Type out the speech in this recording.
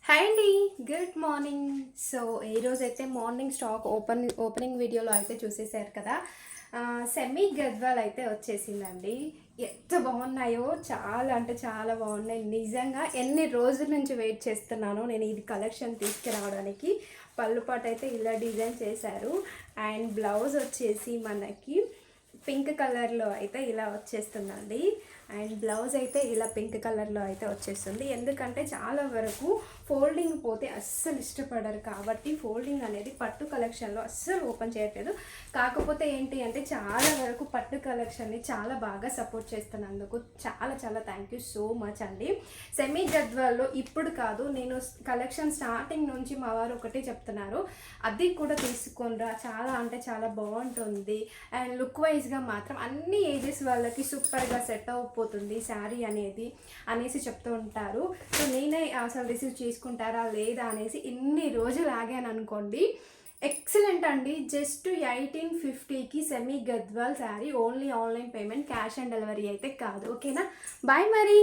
Hi అండి. Good morning. So ఈరోజైతే morning stock opening వీడియోలో అయితే చూసేశారు కదా. సెమీ గద్వాల్ అయితే వచ్చేసిందండి. ఎంత బాగున్నాయో, చాలా అంటే చాలా బాగున్నాయి. నిజంగా ఎన్ని రోజుల నుంచి వెయిట్ చేస్తున్నానో నేను ఇది కలెక్షన్ తీసుకురావడానికి. పళ్ళుపాటు అయితే ఇలా డిజైన్ చేశారు. అండ్ బ్లౌజ్ వచ్చేసి మనకి పింక్ కలర్లో అయితే ఇలా వచ్చేస్తుందండి. అండ్ బ్లౌజ్ అయితే ఇలా పింక్ కలర్లో అయితే వచ్చేస్తుంది. ఎందుకంటే చాలా వరకు ఫోల్డింగ్ పోతే అస్సలు ఇష్టపడరు, కాబట్టి ఫోల్డింగ్ అనేది పట్టు కలెక్షన్లో అస్సలు ఓపెన్ చేయట్లేదు. కాకపోతే ఏంటి అంటే చాలా వరకు పట్టు కలెక్షన్ని చాలా బాగా సపోర్ట్ చేస్తున్నందుకు చాలా చాలా థ్యాంక్ యూ సో మచ్ అండి. సెమీ గద్వాల్లో ఇప్పుడు కాదు, నేను కలెక్షన్ స్టార్టింగ్ నుంచి మా వారు ఒకటే చెప్తున్నారు, అది కూడా తీసుకొనిరా, చాలా అంటే చాలా బాగుంటుంది. అండ్ లుక్ వైజ్గా మాత్రం అన్ని ఏజెస్ వాళ్ళకి సూపర్గా సెట్ అయిపోతుంది శారీ అనేది అనేసి చెప్తూ ఉంటారు. సో నేనే అసలు రిసీవ్ చేసుకుంటారా లేదా అనేసి ఇన్ని రోజులు ఆగాను అనుకోండి. ఎక్సలెంట్ అండి. జస్ట్ 1850కి semi Gadwal sari. Only online payment, cash on delivery అయితే కాదు. ఓకేనా? బాయ్ మరి.